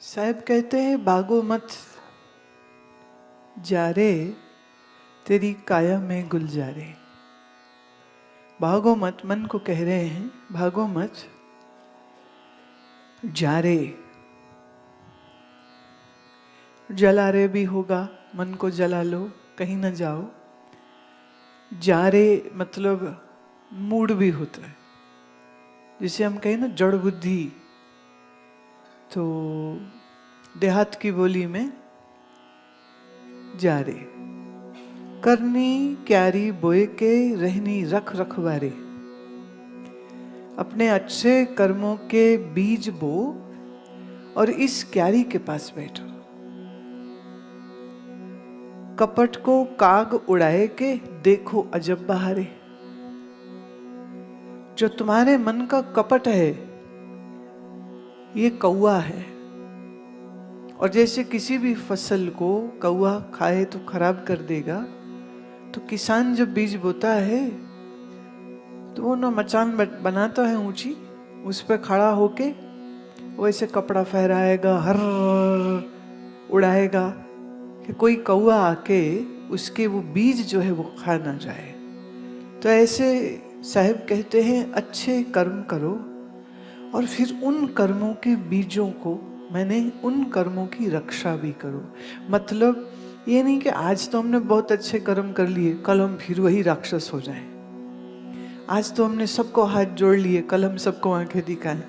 साहब कहते हैं भागो मत जा रे तेरी काया में गुलजारे। भागो मत, मन को कह रहे हैं भागो मत जा रे। जला रे भी होगा, मन को जला लो, कहीं ना जाओ। जा रे मतलब मूड भी होता है, जिसे हम कहें ना जड़ बुद्धि। तो देहात की बोली में जा रे। करनी क्यारी बोए के रहनी रख रखवारे। अपने अच्छे कर्मों के बीज बो और इस क्यारी के पास बैठो। कपट को काग उड़ाए के देखो अजब बहारे। जो तुम्हारे मन का कपट है ये कौआ है, और जैसे किसी भी फसल को कौआ खाए तो खराब कर देगा, तो किसान जब बीज बोता है तो वो ना मचान बनाता है ऊंची, उस पर खड़ा होके वो ऐसे कपड़ा फहराएगा, हर उड़ाएगा कि कोई कौआ आके उसके वो बीज जो है वो खा ना जाए। तो ऐसे साहब कहते हैं अच्छे कर्म करो और फिर उन कर्मों के बीजों को, मैंने उन कर्मों की रक्षा भी करो। मतलब ये नहीं कि आज तो हमने बहुत अच्छे कर्म कर लिए, कल हम फिर वही राक्षस हो जाएं। आज तो हमने सबको हाथ जोड़ लिए, कल हम सबको आंखें दिखाएं।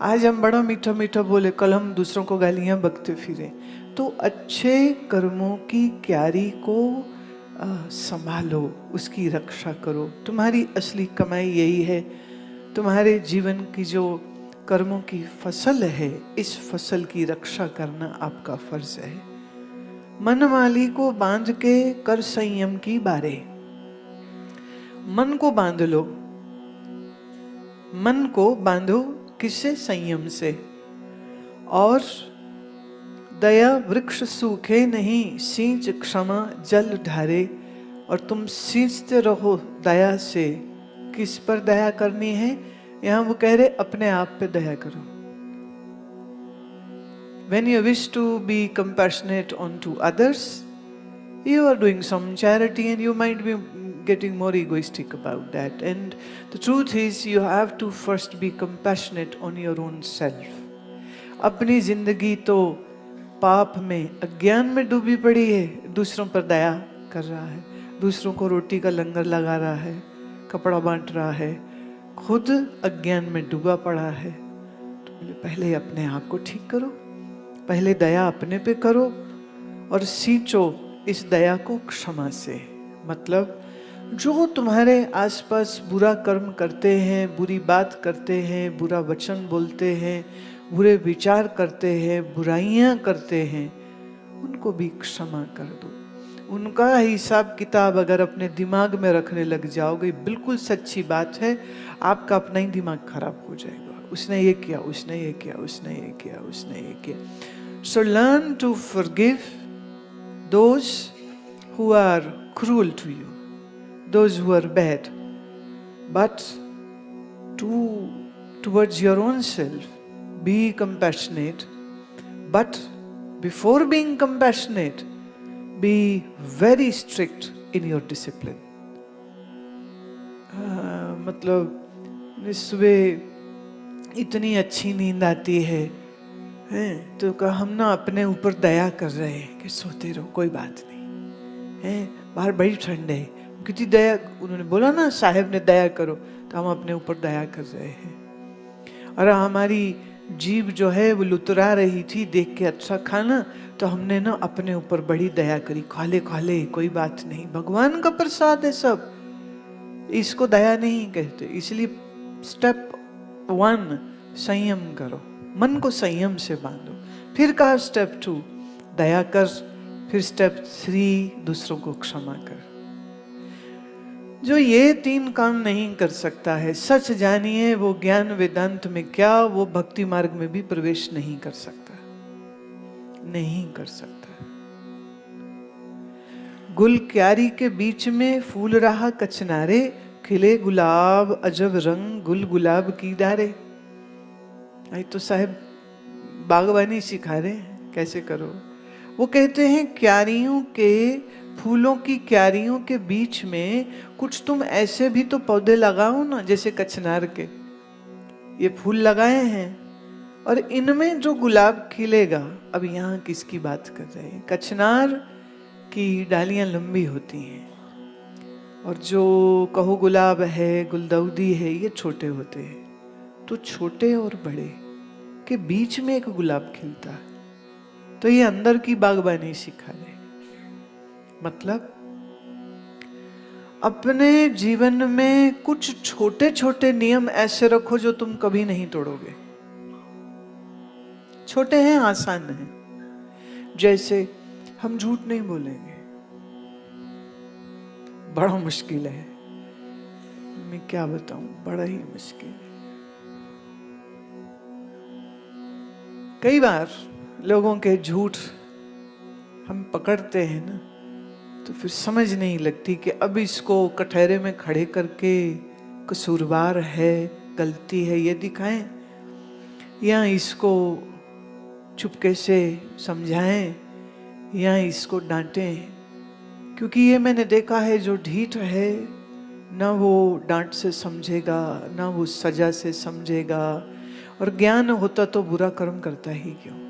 आज हम बड़ा मीठा मीठा बोले, कल हम दूसरों को गालियां बकते फिरे। तो अच्छे कर्मों की क्यारी को संभालो, उसकी रक्षा करो। तुम्हारी असली कमाई यही है। तुम्हारे जीवन की जो कर्मों की फसल है, इस फसल की रक्षा करना आपका फर्ज है। मन माली को बांध के कर संयम की बारे। मन को बांध लो। मन को बांधो किससे? संयम से। और दया वृक्ष सूखे नहीं, सींच क्षमा जल ढारे। और तुम सींचते रहो दया से। किस पर दया करनी है? यहां वो कह रहे अपने आप पे दया करो। When you wish to be compassionate onto others, you are doing some charity and you might be getting more egoistic about that. And the truth is you have to first be compassionate on your own self. अपनी जिंदगी तो पाप में, अज्ञान में डूबी पड़ी है, दूसरों पर दया कर रहा है, दूसरों को रोटी का लंगर लगा रहा है, कपड़ा बांट रहा है, खुद अज्ञान में डूबा पड़ा है। तो बोले पहले अपने आप को ठीक करो, पहले दया अपने पे करो और सींचो इस दया को क्षमा से। मतलब जो तुम्हारे आसपास बुरा कर्म करते हैं, बुरी बात करते हैं, बुरा वचन बोलते हैं, बुरे विचार करते हैं, बुराइयां करते हैं, उनको भी क्षमा कर दो। उनका हिसाब किताब अगर अपने दिमाग में रखने लग जाओगे, बिल्कुल सच्ची बात है, आपका अपना ही दिमाग खराब हो जाएगा। उसने ये किया, उसने ये किया, उसने ये किया, उसने ये किया। So learn to forgive those who are cruel to you, those who are bad, but towards your own self be compassionate, but before being compassionate be very strict in your discipline. मतलब सुबह इतनी अच्छी नींद आती है, तो हम ना अपने ऊपर दया कर रहे हैं कि सोते रहो, कोई बात नहीं है, बाहर बड़ी ठंड है, कितनी दया। उन्होंने बोला ना साहब ने दया करो, तो हम अपने ऊपर दया कर रहे हैं। और हमारी जीभ जो है वो लुतरा रही थी देख के अच्छा खाना, तो हमने ना अपने ऊपर बड़ी दया करी, खा ले खा ले, कोई बात नहीं, भगवान का प्रसाद है सब, इसको दया नहीं कहते। इसलिए स्टेप 1 संयम करो, मन को संयम से बांधो। फिर कहा स्टेप 2 दया कर, फिर स्टेप 3 दूसरों को क्षमा कर। जो ये 3 काम नहीं कर सकता है, सच जानिए वो ज्ञान वेदांत में क्या, वो भक्ति मार्ग में भी प्रवेश नहीं कर सकता, नहीं कर सकता। गुल क्यारी के बीच में फूल रहा कचनारे, खिले गुलाब अजब रंग गुल गुलाब की डारे। आई तो साहब बागवानी सिखा रहे हैं कैसे करो। वो कहते हैं क्यारियों के, फूलों की क्यारियों के बीच में कुछ तुम ऐसे भी तो पौधे लगाओ ना, जैसे कचनार के ये फूल लगाए हैं और इनमें जो गुलाब खिलेगा। अब यहाँ किसकी बात कर रहे हैं? कचनार की डालियां लंबी होती हैं और जो कहो गुलाब है, गुलदाउदी है, ये छोटे होते हैं। तो छोटे और बड़े के बीच में एक गुलाब खिलता है। तो ये अंदर की बागबानी सिखा रहे। मतलब अपने जीवन में कुछ छोटे छोटे नियम ऐसे रखो जो तुम कभी नहीं तोड़ोगे। छोटे हैं, आसान हैं। जैसे हम झूठ नहीं बोलेंगे, बड़ा मुश्किल है। मैं क्या बताऊं, बड़ा ही मुश्किल है। कई बार लोगों के झूठ हम पकड़ते हैं ना, तो फिर समझ नहीं लगती कि अब इसको कटहरे में खड़े करके कसूरवार है, गलती है ये दिखाएं, या इसको चुपके से समझाएं, या इसको डांटें। क्योंकि ये मैंने देखा है, जो ढीठ है ना वो डांट से समझेगा, ना वो सजा से समझेगा, और ज्ञान होता तो बुरा कर्म करता ही क्यों।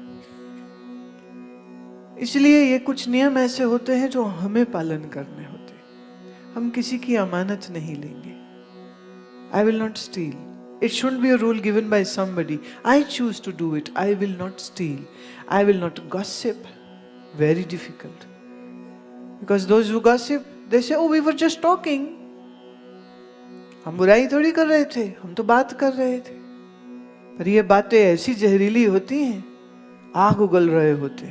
इसलिए ये कुछ नियम ऐसे होते हैं जो हमें पालन करने होते हैं। हम किसी की अमानत नहीं लेंगे। I will not steal. It shouldn't be a rule given by somebody. I choose to do it. I will not steal. I will not gossip. Very difficult. Because those who gossip, they say, oh, we were just talking. हम बुराई थोड़ी कर रहे थे, हम तो बात कर रहे थे। पर ये बातें ऐसी जहरीली होती हैं, आग उगल रहे होते,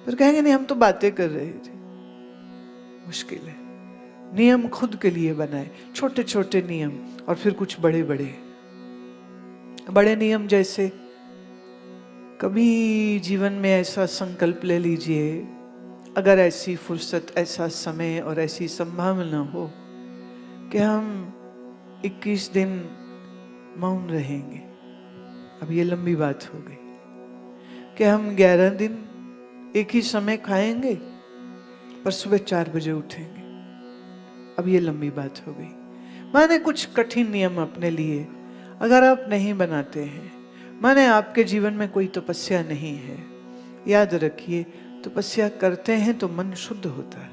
पर कहेंगे नहीं हम तो बातें कर रहे थे। मुश्किल है। नियम खुद के लिए बनाए, छोटे छोटे नियम, और फिर कुछ बड़े बड़े बड़े नियम। जैसे कभी जीवन में ऐसा संकल्प ले लीजिए, अगर ऐसी फुर्सत, ऐसा समय और ऐसी संभावना हो कि हम 21 दिन मौन रहेंगे। अब ये लंबी बात हो गई कि हम 11 दिन एक ही समय खाएंगे पर सुबह 4 बजे उठेंगे। अब ये लंबी बात हो गई। माने कुछ कठिन नियम अपने लिए अगर आप नहीं बनाते हैं, माने आपके जीवन में कोई तपस्या नहीं है, याद रखिए तपस्या करते हैं तो मन शुद्ध होता है।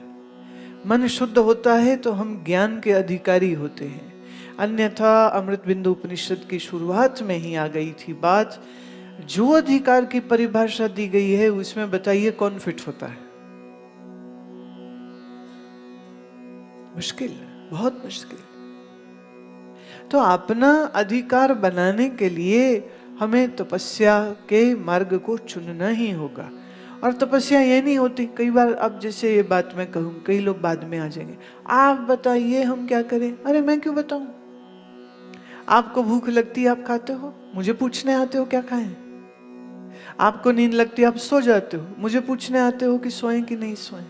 मन शुद्ध होता है तो हम ज्ञान के अधिकारी होते हैं। अन्यथा अमृत बिंदु उपनिषद की शुरुआत में ही आ गई थी बात, जो अधिकार की परिभाषा दी गई है उसमें बताइए कौन फिट होता है। मुश्किल, बहुत मुश्किल। तो अपना अधिकार बनाने के लिए हमें तपस्या के मार्ग को चुनना ही होगा। और तपस्या ये नहीं होती, कई बार अब जैसे ये बात मैं कहूँ, कई लोग बाद में आ जाएंगे, आप बताइए हम क्या करें। अरे मैं क्यों बताऊं? आपको भूख लगती है आप खाते हो, मुझे पूछने आते हो क्या खाएं? आपको नींद लगती है आप सो जाते हो, मुझे पूछने आते हो कि सोएं कि नहीं सोएं?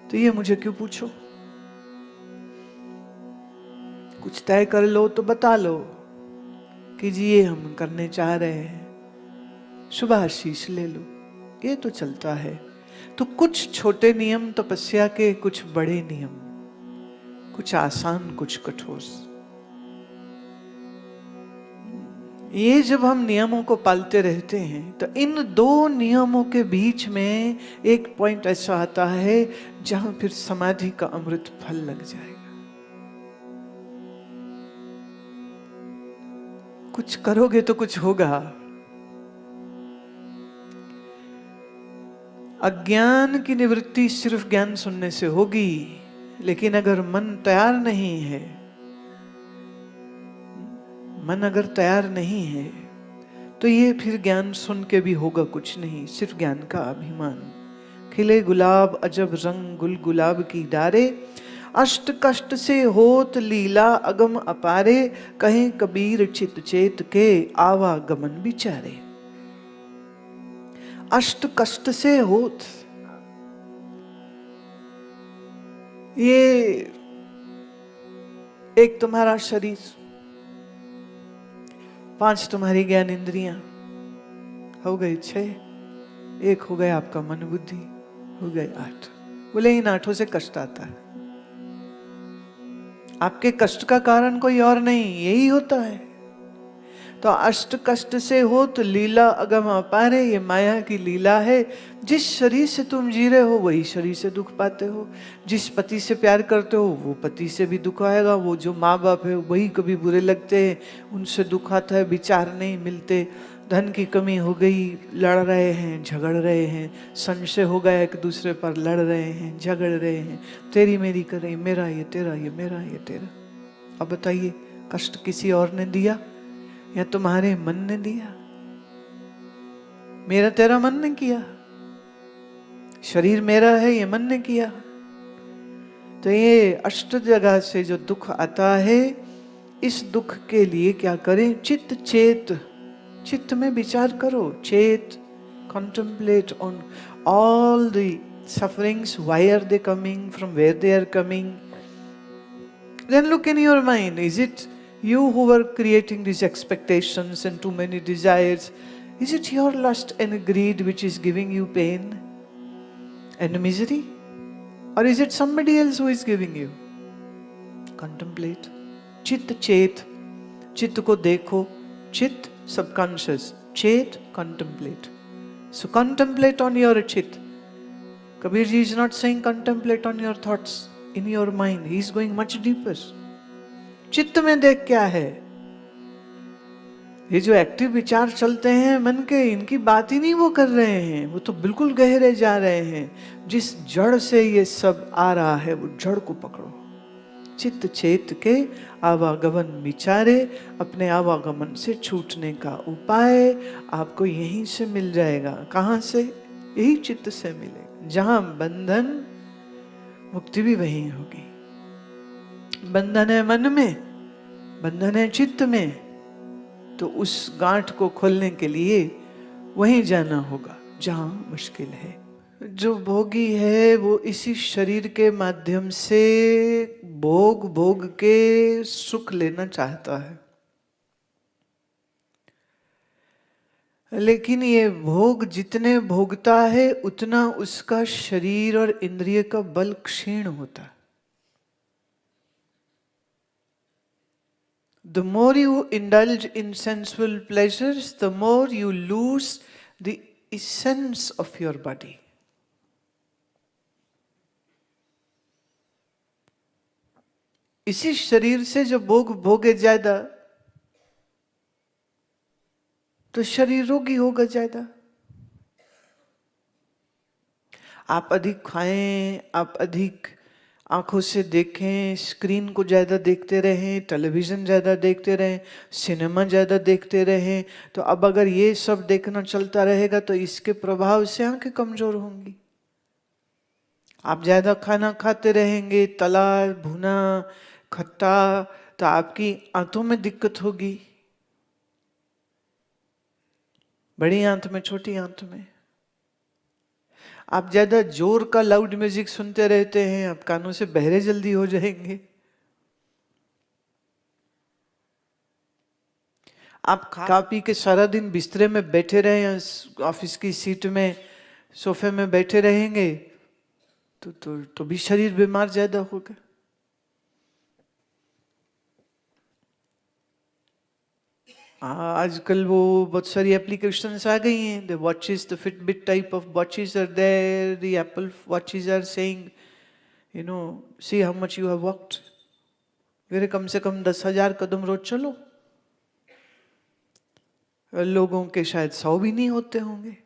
तो ये मुझे क्यों पूछो? कुछ तय कर लो तो बता लो कि जी ये हम करने चाह रहे हैं, शुभ आशीष ले लो, ये तो चलता है। तो कुछ छोटे नियम तपस्या के, कुछ बड़े नियम, कुछ आसान कुछ कठोर। ये जब हम नियमों को पालते रहते हैं तो इन दो नियमों के बीच में एक पॉइंट ऐसा आता है जहां फिर समाधि का अमृत फल लग जाएगा। कुछ करोगे तो कुछ होगा। अज्ञान की निवृत्ति सिर्फ ज्ञान सुनने से होगी, लेकिन अगर मन तैयार नहीं है, मन अगर तैयार नहीं है तो ये फिर ज्ञान सुन के भी होगा कुछ नहीं, सिर्फ ज्ञान का अभिमान। खिले गुलाब अजब रंग गुल गुलाब की डारे, अष्ट कष्ट से होत लीला अगम अपारे, कहें कबीर चित चेत के आवागमन विचारे। अष्ट कष्ट से होत, ये एक तुम्हारा शरीर, 5 तुम्हारी ज्ञान इंद्रियां, हो गए 6, एक हो गया आपका मन बुद्धि, हो गए 8। बोले इन 8 से कष्ट आता है। आपके कष्ट का कारण कोई और नहीं, यही होता है। तो अष्ट कष्ट से हो तो लीला अगम अपारे, ये माया की लीला है। जिस शरीर से तुम जी रहे हो वही शरीर से दुख पाते हो। जिस पति से प्यार करते हो वो पति से भी दुख आएगा। वो जो माँ बाप है वही कभी बुरे लगते हैं, उनसे दुख आता है। विचार नहीं मिलते, धन की कमी हो गई, लड़ रहे हैं, झगड़ रहे हैं, संशय हो गया, एक दूसरे पर लड़ रहे हैं, झगड़ रहे हैं, तेरी मेरी कर रही, मेरा ये तेरा, ये मेरा ये तेरा। अब बताइए, कष्ट किसी और ने दिया या तुम्हारे मन ने दिया? मेरा तेरा मन ने किया। शरीर मेरा है, ये मन ने किया। तो ये अष्ट जगह से जो दुख आता है, इस दुख के लिए क्या करें? चित्त चेत, चित्त में विचार करो। चेत, contemplate on all the sufferings, why are they coming, from where they are coming. Then look in your mind, is it you who were creating these expectations and too many desires? Is it your lust and greed which is giving you pain and misery? Or is it somebody else who is giving you? Contemplate. चित्त चेत, चित्त को देखो। चित्त subconscious, चेत contemplate. So contemplate on your chit. Kabir ji is not saying contemplate on your thoughts in your mind. He is going much deeper. चित्त में देख क्या है? ये जो एक्टिव विचार चलते हैं मन के, इनकी बात ही नहीं वो कर रहे हैं, वो तो बिल्कुल गहरे जा रहे हैं। जिस जड़ से ये सब आ रहा है वो जड़ को पकड़ो। चित्त चेत के आवागमन विचारे, अपने आवागमन से छूटने का उपाय आपको यहीं से मिल जाएगा। कहाँ से? यही चित्त से मिलेगा। जहां बंधन, मुक्ति भी वहीं होगी। बंधन है मन में, बंधन है चित्त में, तो उस गांठ को खोलने के लिए वहीं जाना होगा जहां मुश्किल है। जो भोगी है वो इसी शरीर के माध्यम से भोग भोग के सुख लेना चाहता है, लेकिन ये भोग जितने भोगता है उतना उसका शरीर और इंद्रिय का बल क्षीण होता है। The more you indulge in sensual pleasures, the more you lose the essence of your body. इसी शरीर से जो भोग भोगे ज्यादा तो शरीर रोगी होगा ज्यादा। आप अधिक खाएं, आप अधिक आंखों से देखें, स्क्रीन को ज्यादा देखते रहें, टेलीविजन ज्यादा देखते रहें, सिनेमा ज्यादा देखते रहें, तो अब अगर ये सब देखना चलता रहेगा तो इसके प्रभाव से आंखें कमजोर होंगी। आप ज्यादा खाना खाते रहेंगे, तला भुना खट्टा, तो आपकी आंतों में दिक्कत होगी, बड़ी आंत में, छोटी आंत में। आप ज्यादा जोर का लाउड म्यूजिक सुनते रहते हैं, आप कानों से बहरे जल्दी हो जाएंगे। आप खा पी के सारा दिन बिस्तरे में बैठे रहे या ऑफिस की सीट में, सोफे में बैठे रहेंगे तो भी शरीर बीमार ज्यादा होगा। आजकल वो बहुत सारी एप्लीकेशंस आ गई हैं। The watches, the Fitbit type of watches are there, the Apple watches are saying, you know, see how much you have walked. मेरे कम से कम 10,000 कदम रोज चलो। लोगों के शायद 100 भी नहीं होते होंगे,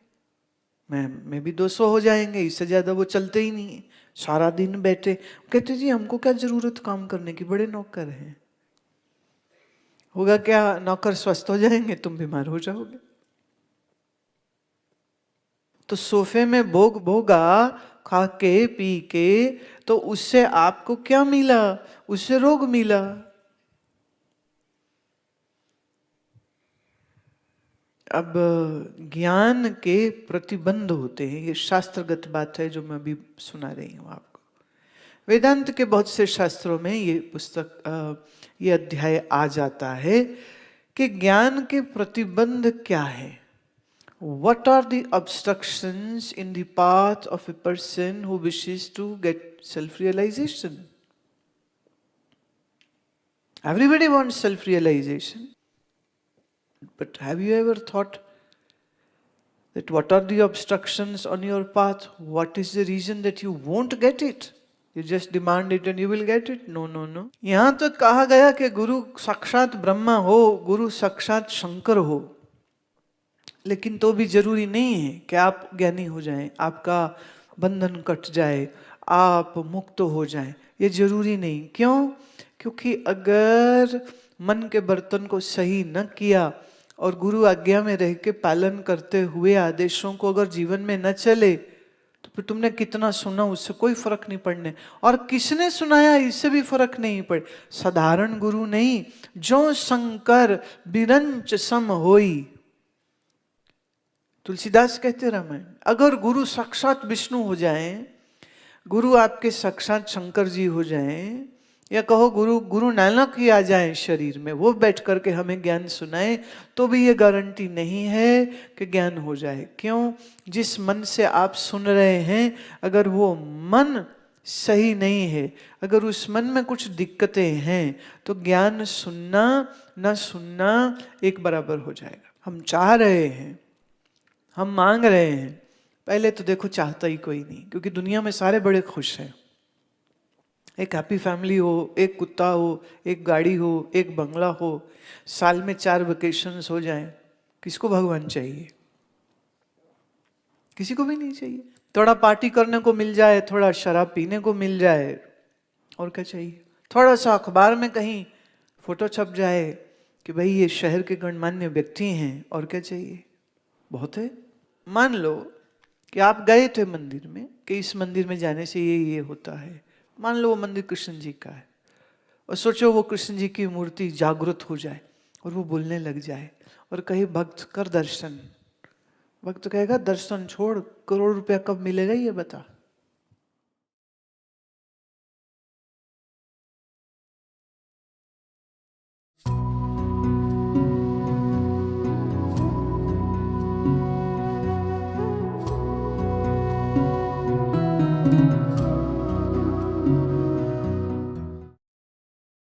मैं भी 200 हो जाएंगे, इससे ज्यादा वो चलते ही नहीं है। सारा दिन बैठे, कहते जी हमको क्या जरूरत काम करने की, बड़े नौकर हैं। होगा क्या? नौकर स्वस्थ हो जाएंगे, तुम बीमार हो जाओगे। तो सोफे में भोग भोगा, खा के पी के, तो उससे आपको क्या मिला? उससे रोग मिला। अब ज्ञान के प्रतिबंध होते हैं, ये शास्त्रगत बात है जो मैं अभी सुना रही हूं आपको। वेदांत के बहुत से शास्त्रों में ये पुस्तक, ये अध्याय आ जाता है कि ज्ञान के प्रतिबंध क्या है। What are the obstructions in the path of a person who wishes to get self-realization? Everybody wants self-realization. But have you ever thought that what are the obstructions on your path? What is the reason that you won't get it? You just demand it and you will get it? No, no, no. यहाँ तो कहा गया कि गुरु साक्षात ब्रह्मा हो, गुरु साक्षात शंकर हो, लेकिन तो भी जरूरी नहीं है कि आप ज्ञानी हो जाएं, आपका बंधन कट जाए, आप मुक्त हो जाएं. ये जरूरी नहीं. क्यों? क्योंकि अगर मन के बर्तन को सही न किया और गुरु आज्ञा में रह के पालन करते हुए आदेशों को अगर जीवन में न चले, तो फिर तुमने कितना सुना उससे कोई फर्क नहीं पड़ने. और किसने सुनाया इससे भी फर्क नहीं पड़े. साधारण गुरु नहीं, जो शंकर बिरंच सम होई. तुलसीदास कहते रामायण. अगर गुरु साक्षात विष्णु हो जाए, गुरु आपके साक्षात शंकर जी हो जाएं, या कहो गुरु नानक ही आ जाए शरीर में, वो बैठ करके हमें ज्ञान सुनाए, तो भी ये गारंटी नहीं है कि ज्ञान हो जाए. क्यों? जिस मन से आप सुन रहे हैं, अगर वो मन सही नहीं है, अगर उस मन में कुछ दिक्कतें हैं, तो ज्ञान सुनना ना सुनना एक बराबर हो जाएगा. हम चाह रहे हैं, हम मांग रहे हैं. पहले तो देखो चाहता ही कोई नहीं, क्योंकि दुनिया में सारे बड़े खुश हैं. एक हैप्पी फैमिली हो, एक कुत्ता हो, एक गाड़ी हो, एक बंगला हो, साल में 4 वेकेशंस हो जाएं, किसको भगवान चाहिए? किसी को भी नहीं चाहिए. थोड़ा पार्टी करने को मिल जाए, थोड़ा शराब पीने को मिल जाए, और क्या चाहिए? थोड़ा सा अखबार में कहीं फोटो छप जाए कि भाई ये शहर के गणमान्य व्यक्ति हैं, और क्या चाहिए? बहुत है. मान लो कि आप गए थे मंदिर में, कि इस मंदिर में जाने से ये होता है. मान लो वो मंदिर कृष्ण जी का है, और सोचो वो कृष्ण जी की मूर्ति जागृत हो जाए और वो बोलने लग जाए और कहे भक्त कर दर्शन. भक्त कहेगा दर्शन छोड़, करोड़ रुपया कब मिलेगा ये बता.